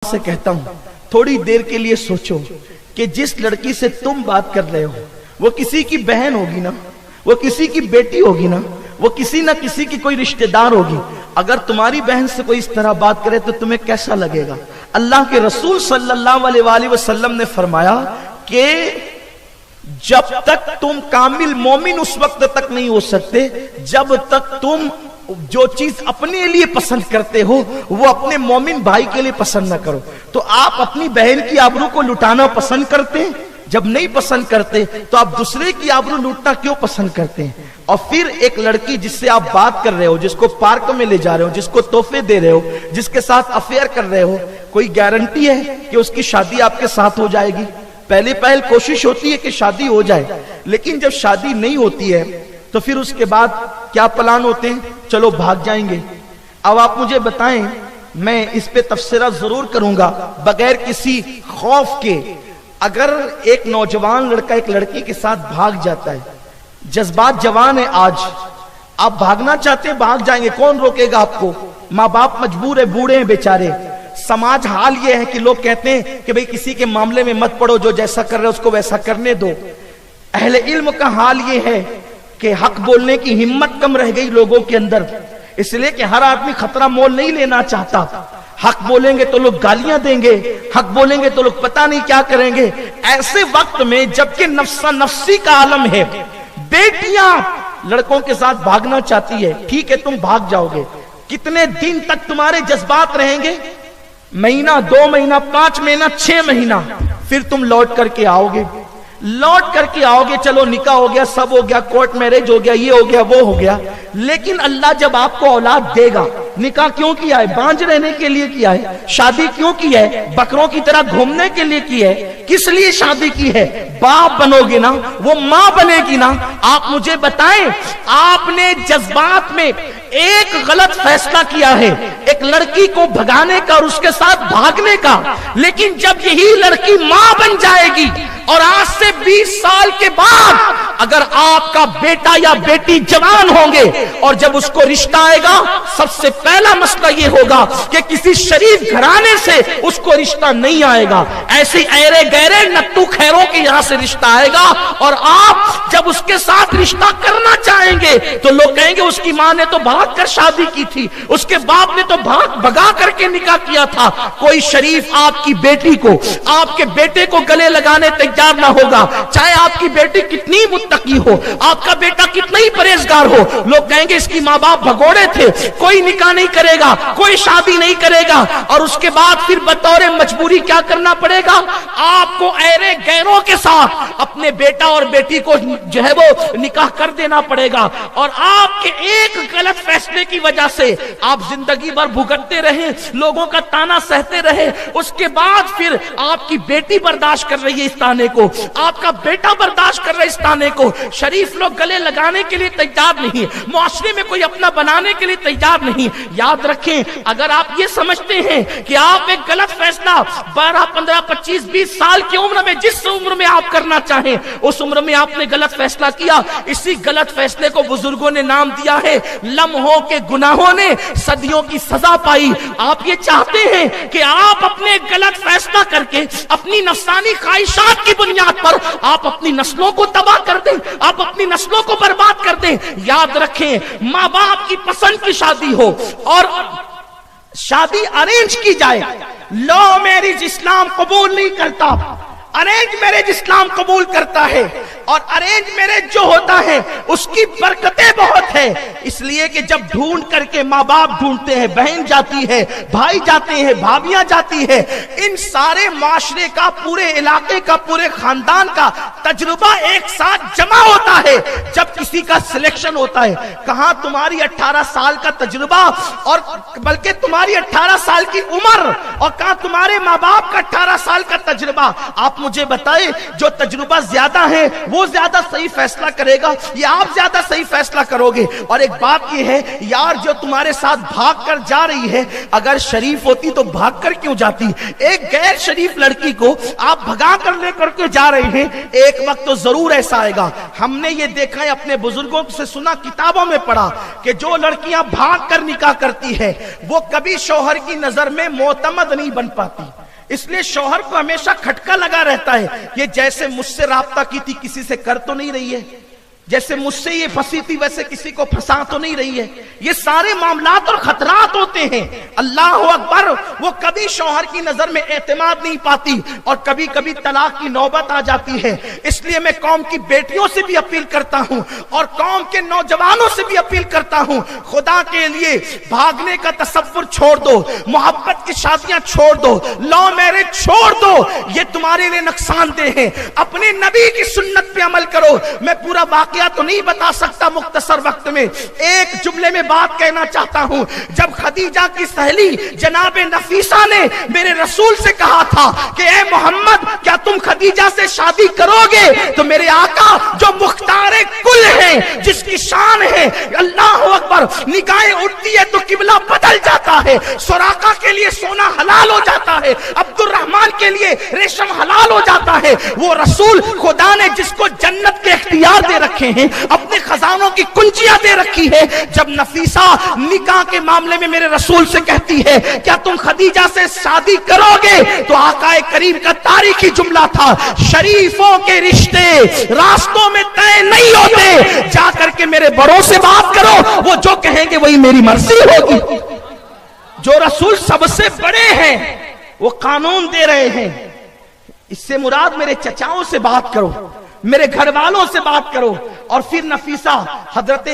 سے کہتا ہوں تھوڑی دیر کے لیے سوچو کہ جس لڑکی سے تم بات کر رہے ہو وہ کسی کی بہن ہوگی نا، وہ کسی کی بیٹی ہوگی نا، وہ کسی نہ کسی کی کوئی رشتہ دار ہوگی۔ اگر تمہاری بہن سے کوئی اس طرح بات کرے تو تمہیں کیسا لگے گا؟ اللہ کے رسول صلی اللہ علیہ وآلہ وسلم نے فرمایا کہ جب تک تم کامل مومن اس وقت تک نہیں ہو سکتے جب تک تم جو چیز اپنے لیے پسند کرتے ہو وہ اپنے مومن بھائی کے لیے پسند نہ کرو۔ تو آپ اپنی بہن کی آبرو کو لٹانا پسند کرتے ہیں؟ جب نہیں پسند کرتے تو آپ دوسرے کی آبرو لوٹنا کیوں پسند کرتے ہیں؟ اور پھر ایک لڑکی جس سے آپ بات کر رہے ہو، جس کو پارک میں لے جا رہے ہو، جس کو تحفے دے رہے ہو، جس کے ساتھ افیئر کر رہے ہو، کوئی گارنٹی ہے کہ اس کی شادی آپ کے ساتھ ہو جائے گی؟ پہل کوشش ہوتی ہے کہ شادی ہو جائے، لیکن جب شادی نہیں ہوتی ہے تو پھر اس کے بعد کیا پلان ہوتے ہیں؟ چلو بھاگ جائیں گے۔ اب آپ مجھے بتائیں، میں اس پہ تبصرہ ضرور کروں گا بغیر کسی خوف کے، اگر ایک نوجوان لڑکا ایک لڑکی کے ساتھ بھاگ جاتا ہے، جذبات جوان ہے، آج آپ بھاگنا چاہتے ہیں بھاگ جائیں گے، کون روکے گا آپ کو؟ ماں باپ مجبور ہے، بوڑھے ہیں بیچارے۔ سماج حال یہ ہے کہ لوگ کہتے ہیں کہ بھئی کسی کے معاملے میں مت پڑو، جو جیسا کر رہے اس کو ویسا کرنے دو۔ اہل علم کا حال یہ ہے کہ حق بولنے کی ہمت کم رہ گئی لوگوں کے اندر، اس لیے کہ ہر آدمی خطرہ مول نہیں لینا چاہتا۔ حق بولیں گے تو لوگ گالیاں دیں گے، حق بولیں گے تو لوگ پتہ نہیں کیا کریں گے۔ ایسے وقت میں جبکہ نفسا نفسی کا عالم ہے، بیٹیاں لڑکوں کے ساتھ بھاگنا چاہتی ہے، ٹھیک ہے تم بھاگ جاؤ گے، کتنے دن تک تمہارے جذبات رہیں گے؟ مہینہ، 2 مہینہ، 5 مہینہ، 6 مہینہ، پھر تم لوٹ کر کے آؤ گے، لوٹ کر کے آؤ گے، چلو نکاح ہو گیا، سب ہو گیا، کورٹ میرج ہو گیا، یہ ہو گیا، وہ ہو گیا۔ لیکن اللہ جب آپ کو اولاد دے گا، نکاح کیوں کیا ہے؟ بانج رہنے کے لیے کیا ہے؟ شادی کیوں کی ہے؟ بکروں کی طرح گھومنے کے لیے کی ہے؟ کس لیے شادی کی ہے؟ باپ بنو گے نا، وہ ماں بنے گی نا۔ آپ مجھے بتائیں، آپ نے جذبات میں ایک غلط فیصلہ کیا ہے، ایک لڑکی کو بھگانے کا اور اس کے ساتھ بھاگنے کا، لیکن جب یہی لڑکی ماں بن جائے گی اور آج سے 20 سال کے بعد اگر آپ کا بیٹا یا بیٹی جوان ہوں گے اور جب اس کو رشتہ آئے گا، سب سے پہلا مسئلہ یہ ہوگا کہ کسی شریف گھرانے سے اس کو رشتہ نہیں آئے گا، ایسے ایرے گہرے نٹو خیروں کے یہاں سے رشتہ آئے گا۔ اور آپ جب اس کے ساتھ رشتہ کرنا چاہیں گے تو لوگ کہیں گے اس کی ماں نے تو بھاگ کر شادی کی تھی، اس کے باپ نے تو بھگا کر کے نکاح کیا تھا۔ کوئی شریف آپ کی بیٹی کو، آپ کے بیٹے کو گلے لگانے تیار نہ ہوگا، چاہے آپ کی بیٹی کتنی متقی ہو، آپ کا بیٹا کتنا ہی پرہیزگار ہو، لوگ کہیں گے اس کی ماں باپ بھگوڑے تھے، کوئی نکاح نہیں کرے گا، کوئی شادی نہیں کرے گا۔ اور اس کے بعد پھر بطور مجبوری کیا کرنا پڑے گا؟ آپ کو ایرے غیروں کے ساتھ اپنے بیٹا اور بیٹی کو جو ہے وہ نکاح کر دینا پڑے گا۔ اور آپ کے ایک غلط فیصلے کی وجہ سے آپ زندگی بھر بھگتتے رہے، لوگوں کا تانا سہتے رہے۔ اس کے بعد پھر آپ کی بیٹی برداشت کر رہی ہے اس تانے کو، آپ کا بیٹا برداشت کر رہا ہے اس تانے کو۔ شریف لوگ گلے لگانے کے لیے تیار نہیں، معاشرے میں کوئی اپنا بنانے کے لیے تیار نہیں۔ یاد رکھیں، اگر آپ یہ سمجھتے ہیں کہ آپ ایک غلط فیصلہ 12، 15، 25، 20 سال کی عمر میں جس عمر میں آپ کرنا چاہیں اس عمر میں آپ نے غلط فیصلہ کیا، اسی غلط فیصلے کو بزرگوں نے نام دیا ہے لمحوں کے گناہوں نے صدیوں کی سزا پائی۔ آپ یہ چاہتے ہیں کہ آپ اپنے غلط فیصلہ کر کے اپنی نفسانی خواہشات کی بنیاد پر آپ اپنی نسلوں کو تباہ کر دیں، آپ اپنی نسلوں کو برباد کر دیں۔ یاد رکھیں، ماں باپ کی پسند کی شادی ہو اور شادی ارینج کی جائے، لو میرج اسلام قبول نہیں کرتا، ارینج میرج اسلام قبول کرتا ہے۔ اور ارینج میرج جو ہوتا ہے اس کی برکتیں بہت ہے، اس لیے کہ جب ڈھونڈ کر کے ماں باپ ڈھونڈتے ہیں، بہن جاتی ہے، بھائی جاتے ہیں، بھابیاں جاتی ہے، ان سارے معاشرے کا، پورے علاقے کا، پورے خاندان کا تجربہ ایک ساتھ جمع ہوتا ہے جب کسی کا سلیکشن ہوتا ہے۔ کہاں تمہاری 18 سال کا تجربہ اور بلکہ تمہاری 18 سال کی عمر، اور کہاں تمہارے ماں باپ کا 18 سال کا تجربہ۔ آپ مجھے بتائے جو تجربہ زیادہ ہے وہ زیادہ صحیح فیصلہ کرے گا یا آپ زیادہ صحیح فیصلہ کرو گے؟ اور ایک بات یہ ہے یار، جو تمہارے ساتھ بھاگ کر جا رہی ہے اگر شریف ہوتی تو بھاگ کر کیوں جاتی؟ ایک غیر شریف لڑکی کو آپ بھگا کر لے کر کے جا رہے ہیں، ایک وقت تو ضرور ایسا آئے گا۔ ہم نے یہ دیکھا ہے، اپنے بزرگوں سے سنا، کتابوں میں پڑھا کہ جو لڑکیاں بھاگ کر نکاح کرتی ہے وہ کبھی شوہر کی نظر میں معتمد نہیں بن پاتی، اس لیے شوہر کو ہمیشہ کھٹکا لگا رہتا ہے، یہ جیسے مجھ سے رابطہ کی تھی کسی سے کر تو نہیں رہی ہے، جیسے مجھ سے یہ پھنسی تھی ویسے کسی کو پھنسا تو نہیں رہی ہے۔ یہ سارے معاملات اور خطرات ہوتے ہیں۔ اللہ اکبر، وہ کبھی شوہر کی نظر میں اعتماد نہیں پاتی اور کبھی کبھی طلاق کی نوبت آ جاتی ہے۔ اس لیے میں قوم کی بیٹیوں سے بھی اپیل کرتا ہوں اور قوم کے نوجوانوں سے بھی اپیل کرتا ہوں، خدا کے لیے بھاگنے کا تصور چھوڑ دو، محبت کی شادیاں چھوڑ دو، لو میرج چھوڑ دو، یہ تمہارے لیے نقصان دہ ہے۔ اپنے نبی کی سنت پہ عمل کرو۔ میں پورا واقعہ تو نہیں بتا سکتا مختصر وقت میں، ایک جملے میں بات کہنا چاہتا ہوں۔ جب خدیجہ کی سہیلی جناب نفیسہ نے میرے رسول سے کہا تھا کہ اے محمد کیا تم خدیجہ سے شادی کرو گے، تو میرے آقا جو مختار کل ہے، جس کی شان ہے اللہ اکبر، نگاہیں اٹھتی ہے تو قبلہ بدل جاتا ہے، سراقہ کے لیے سونا حلال ہو جاتا ہے، عبد الرحمن کے لیے ریشم حلال ہو جاتا ہے۔ وہ رسول خدا نے جس کو جنت کے اختیار دے رکھے ہیں، اپنے خزانوں کی کنجیاں دے رکھی ہے، جب نفیسہ نکاح کے معاملے میں میرے رسول سے کہتی ہے کیا تم خدیجہ سے شادی کرو گے، تو آقا کریم کا تاریخی جملہ تھا، شریفوں کے رشتے راستوں میں طے نہیں ہوتے، جا کر کے میرے بڑوں سے بات کرو، وہ جو کہیں گے وہی میری مرضی ہوگی۔ جو رسول سب سے بڑے ہیں وہ قانون دے رہے ہیں، اس سے مراد میرے چچاؤں سے بات کرو، میرے گھر والوں سے بات کرو۔ اور پھر نفیسہ حضرت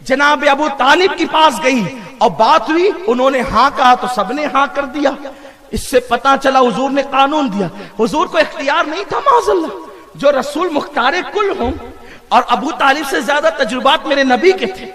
جناب ابو طالب کے پاس گئی اور بات ہوئی، انہوں نے ہاں کہا تو سب نے ہاں کر دیا۔ اس سے پتا چلا حضور نے قانون دیا، حضور کو اختیار نہیں تھا معاذ اللہ۔ جو رسول مختار کل ہوں، اور ابو طالب سے زیادہ تجربات میرے نبی کے تھے،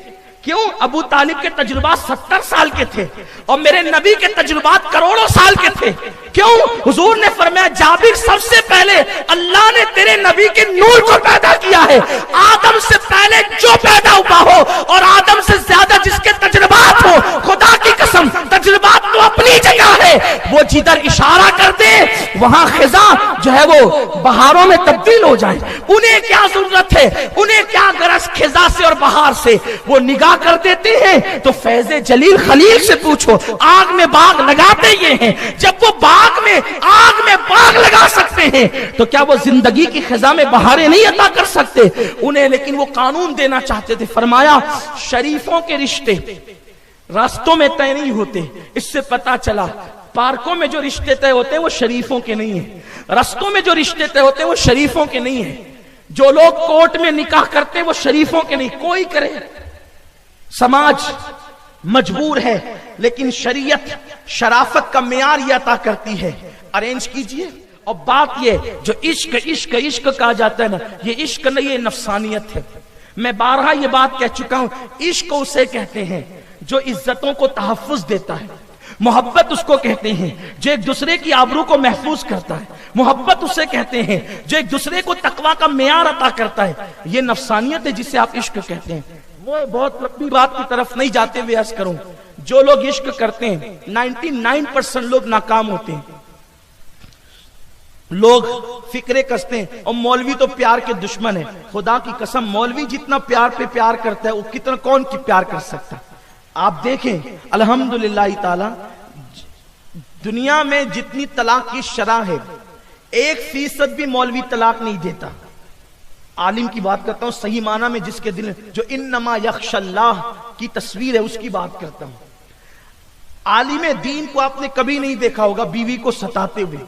کیوں؟ ابو طالب کے تجربات 70 سال کے تھے اور میرے نبی کے تجربات کروڑوں سال کے تھے، کیوں؟ حضور نے فرمایا جابر سب سے پہلے اللہ نے تیرے نبی کے نور کو پیدا کیا ہے، آدم سے پہلے جو پیدا ہوا ہو اور آدم سے زیادہ جس کے تجربات ہو، خدا کی قسم تجربات تو اپنی جگہ ہے، وہ جدھر اشارہ کر دے وہاں خزاں جو ہے وہ بہاروں میں تبدیل ہو جائے۔ انہیں کیا ضرورت ہے، انہیں کیا غرض خزاں سے اور بہار سے، وہ نگاہ کر دیتے ہیں۔ تو فیض جلیل خلیل سے پوچھو، آگ میں باغ لگاتے یہ ہیں، جب وہ آگ میں باغ لگا سکتے ہیں تو کیا وہ زندگی کی خزاں میں بہاریں نہیں عطا کر سکتے انہیں؟ لیکن وہ قانون دینا چاہتے تھے، فرمایا شریفوں کے رشتے راستوں میں طے نہیں ہوتے۔ اس سے پتا چلا پارکوں میں جو رشتے طے ہوتے ہیں وہ شریفوں کے نہیں ہیں، رستوں میں جو رشتے طے ہوتے ہیں وہ شریفوں کے نہیں ہیں، جو لوگ کورٹ میں نکاح کرتے ہیں وہ شریفوں کے نہیں۔ کوئی کرے، سماج مجبور ہے، لیکن شریعت شرافت کا معیار یہ عطا کرتی ہے، ارینج کیجئے۔ اور بات یہ جو عشق عشق عشق کہا جاتا ہے نا، یہ عشق نہیں، یہ نفسانیت ہے۔ میں بارہا یہ بات کہہ چکا ہوں، عشق اسے کہتے ہیں جو عزتوں کو تحفظ دیتا ہے، محبت اس کو کہتے ہیں جو ایک دوسرے کی آبرو کو محفوظ کرتا ہے، محبت اسے کہتے ہیں جو ایک دوسرے کو تقویٰ کا معیار عطا کرتا ہے، یہ نفسانیت ہے جسے آپ عشق کہتے ہیں۔ وہ بہت لمبی بات کی طرف نہیں جاتے ہوئے عرض کروں، جو لوگ عشق کرتے ہیں 99% لوگ ناکام ہوتے ہیں۔ لوگ فکرے کستے ہیں اور مولوی تو پیار کے دشمن ہے، خدا کی قسم مولوی جتنا پیار پہ پیار کرتا ہے وہ کتنا کون کی پیار کر سکتا؟ آپ دیکھیں الحمدللہ تعالی دنیا میں جتنی طلاق کی شرح ہے 1% بھی مولوی طلاق نہیں دیتا۔ عالم کی بات کرتا ہوں صحیح معنی میں، جس کے دل جو انما یخشى اللہ کی تصویر ہے اس کی بات کرتا ہوں۔ عالم دین کو آپ نے کبھی نہیں دیکھا ہوگا بیوی کو ستاتے ہوئے،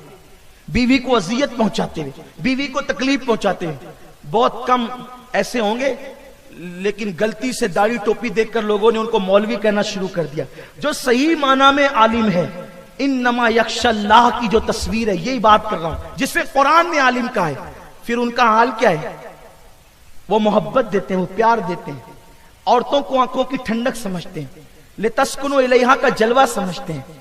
بیوی کو اذیت پہنچاتے ہوئے، بیوی کو تکلیف پہنچاتے ہوئے، بہت کم ایسے ہوں گے۔ لیکن غلطی سے داڑھی ٹوپی دیکھ کر لوگوں نے ان کو مولوی کہنا شروع کر دیا۔ جو صحیح معنی میں عالم ہے، انما یخشى اللہ کی جو تصویر ہے یہی بات کر رہا ہوں، جس میں قرآن نے عالم کا ہے۔ پھر ان کا حال کیا ہے؟ وہ محبت دیتے ہیں، وہ پیار دیتے ہیں، عورتوں کو آنکھوں کی ٹھنڈک سمجھتے ہیں، لتسکنوا الیہا کا جلوہ سمجھتے ہیں،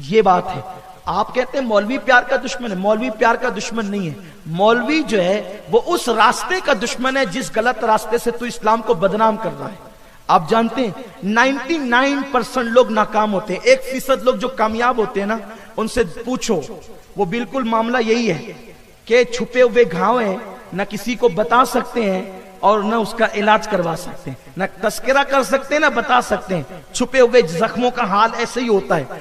یہ بات ہے۔ آپ کہتے ہیں مولوی پیار کا دشمن ہے، مولوی پیار کا دشمن نہیں ہے. مولوی جو ہے وہ اس راستے کا دشمن ہے جس غلط راستے سے تو اسلام کو بدنام کر رہا ہے. آپ جانتے ہیں 99% لوگ ناکام ہوتے ہیں، 1% لوگ جو کامیاب ہوتے ہیں نا، ان سے پوچھو، وہ بالکل معاملہ یہی ہے کہ چھپے ہوئے گھاؤ ہیں، نہ کسی کو بتا سکتے ہیں اور نہ اس کا علاج کروا سکتے ہیں، نہ تذکرہ کر سکتے ہیں نہ بتا سکتے ہیں. چھپے ہوئے زخموں کا حال ایسے ہی ہوتا ہے.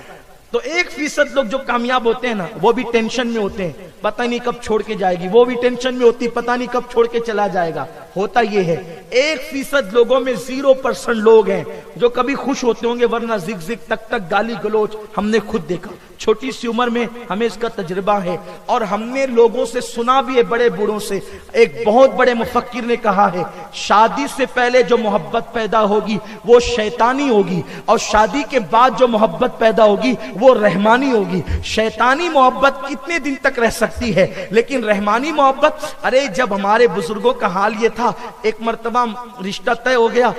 تو 1% لوگ جو کامیاب ہوتے ہیں نا، وہ بھی ٹینشن میں ہوتے ہیں، پتہ نہیں کب چھوڑ کے جائے گی. وہ بھی ٹینشن میں ہوتی، پتہ نہیں کب چھوڑ کے چلا جائے گا. ہوتا یہ ہے 1% لوگوں میں 0% لوگ ہیں جو کبھی خوش ہوتے ہوں گے، ورنہ زگ زگ تک تک گالی گلوچ ہم نے خود دیکھا. چھوٹی سی عمر میں ہمیں اس کا تجربہ ہے، اور ہم نے لوگوں سے سنا بھی ہے، بڑے بوڑھوں سے. ایک بہت بڑے مفکر نے کہا ہے، شادی سے پہلے جو محبت پیدا ہوگی وہ شیطانی ہوگی، اور شادی کے بعد جو محبت پیدا ہوگی وہ رحمانی ہوگی. شیطانی محبت کتنے دن تک رہ سکتی ہے، لیکن رحمانی محبت، ارے جب ہمارے بزرگوں کا حال یہ تھا، ایک مرتبہ رشتہ طے ہو گیا،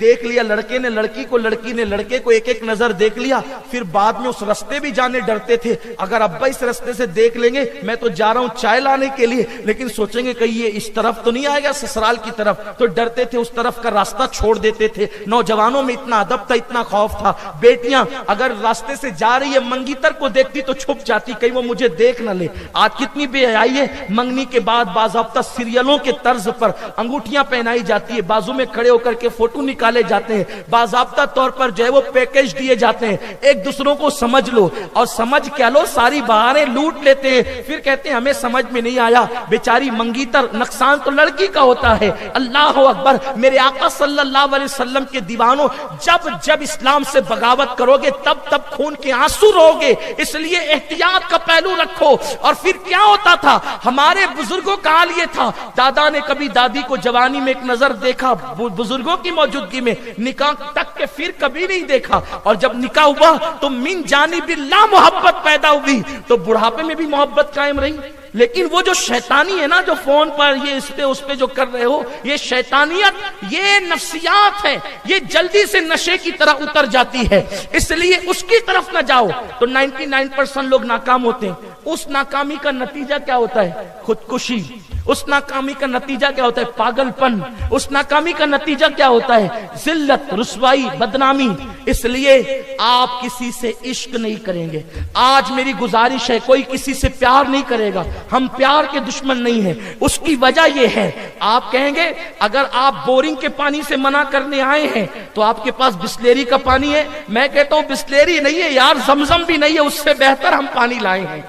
دیکھ لیا لڑکے نے لڑکی کو، لڑکی نے لڑکے کو، ایک ایک نظر دیکھ لیا، پھر بعد میں اس رستے بھی جانے ڈرتے تھے. اگر ابا اس رستے سے دیکھ لیں گے، میں تو جا رہا ہوں چائے لانے کے لیے، لیکن سوچیں گے کہ یہ اس طرف تو نہیں آئے گا سسرال کی طرف، تو ڈرتے تھے، اس طرف کا راستہ چھوڑ دیتے تھے. نوجوانوں میں اتنا ادب تھا، اتنا خوف تھا. بیٹیاں اگر راستے سے جا رہی ہے، منگیتر کو دیکھتی تو چھپ جاتی، کہیں وہ مجھے دیکھ نہ لے. آج کتنی بے حیائی ہے، منگنی کے بعد باضابطہ سیریلوں کے طرز پر انگوٹھیاں پہنائی جاتی ہے، بازو میں کھڑے ہو کر کے فوٹو نکالے جاتے ہیں، باضابطہ طور پر جو ہے وہ پیکج دیے جاتے ہیں. ایک دوسروں کو سمجھ لو، اور سمجھ کیا لو، ساری بہاریں لوٹ لیتے ہیں. پھر کہتے ہیں ہمیں سمجھ میں نہیں آیا. بیچاری منگیتر، نقصان تو لڑکی کا ہوتا ہے. اللہ اکبر، میرے آقا صلی اللہ علیہ وسلم کے دیوانوں، جب جب اسلام سے بغاوت کرو گے تب تب خون کے آنسو رو گے، اس لیے احتیاط کا پہلو رکھو. اور پھر کیا ہوتا تھا، ہمارے بزرگوں کا حال یہ تھا، دادا نے کبھی دادی کو جوانی میں ایک نظر دیکھا بزرگوں کی موجودگی میں، نکاح تک کے پھر کبھی نہیں دیکھا. اور جب نکاح ہوا تو من جانب اللہ محبت پیدا ہوئی، تو بڑھاپے میں بھی محبت قائم رہی. لیکن وہ جو شیطانی ہے نا، جو فون پر یہ اس پہ جو کر رہے ہو، یہ شیطانیت، یہ نفسیات ہے، یہ جلدی سے نشے کی طرح اتر جاتی ہے، اس لیے اس کی طرف نہ جاؤ. تو 99% لوگ ناکام ہوتے ہیں. اس ناکامی کا نتیجہ کیا ہوتا ہے؟ خودکشی. اس ناکامی کا نتیجہ کیا ہوتا ہے؟ پاگل پن. اس ناکامی کا نتیجہ کیا ہوتا ہے؟ ذلت، رسوائی، بدنامی. اس لیے آپ کسی سے عشق نہیں کریں گے. آج میری گزارش ہے، کوئی کسی سے پیار نہیں کرے گا. ہم پیار کے دشمن نہیں ہیں. اس کی وجہ یہ ہے، آپ کہیں گے اگر آپ بورنگ کے پانی سے منع کرنے آئے ہیں تو آپ کے پاس بسلیری کا پانی ہے. میں کہتا ہوں بسلیری نہیں ہے یار، زمزم بھی نہیں ہے، اس سے بہتر ہم پانی لائے ہیں.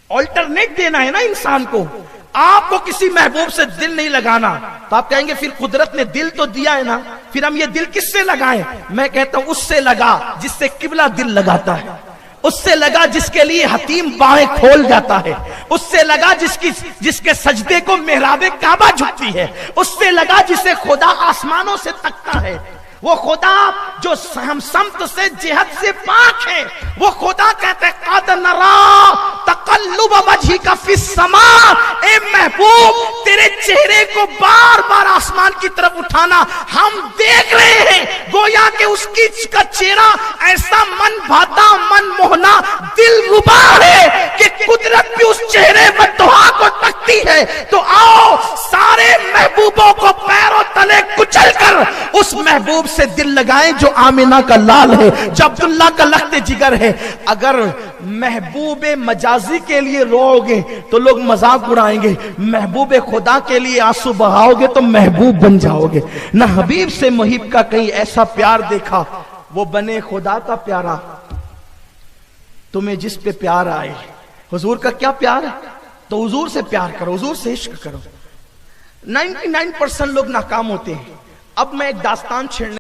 آلٹرنیٹ دینا ہے نا انسان کو. آپ کو کسی محبوب سے دل نہیں لگانا، تو آپ کہیں گے پھر قدرت نے دل تو دیا ہے نا، پھر ہم یہ دل کس سے لگائیں؟ میں کہتا ہوں اس سے لگا جس سے قبلہ دل لگاتا ہے، اس سے لگا جس کے لیے حتیم باہیں کھول جاتا ہے، اس سے لگا جس کے سجدے کو محراب کعبہ جھکتی ہے، اس سے لگا جسے خدا آسمانوں سے تکتا ہے. وہ خدا جو ہم سمت سے جہت سے پاک ہے، وہ خدا کہتے ہیں قد نرا تقلب وجهك فی السماء. اے محبوب، تیرے چہرے کو بار بار آسمان کی طرف اٹھانا ہم دیکھ رہے ہیں. گویا کہ اس کا چہرہ ایسا من بھاتا، من موہنا، دل ربا ہے کہ قدرت بھی اس چہرے بددعا کو تکتی ہے. تو آؤ سارے محبوبوں کو پیروں تلے کچل کر اس محبوب سے دل لگائیں جو آمینہ کا لال ہے، جو عبداللہ کا لخت جگر ہے. اگر محبوب مجازی کے لیے رو گے تو لوگ مذاق اڑائیں گے، محبوب خدا کے لیے آنسو بہاؤ گے تو محبوب بن جاؤ گے. نہ حبیب سے محب کا کہیں ایسا پیار دیکھا، وہ بنے خدا کا پیارا. تمہیں جس پہ پیار آئے، حضور کا کیا پیار ہے تو حضور سے پیار کرو، حضور سے عشق کرو. 99% لوگ ناکام ہوتے ہیں. اب میں ایک داستان چھیڑنے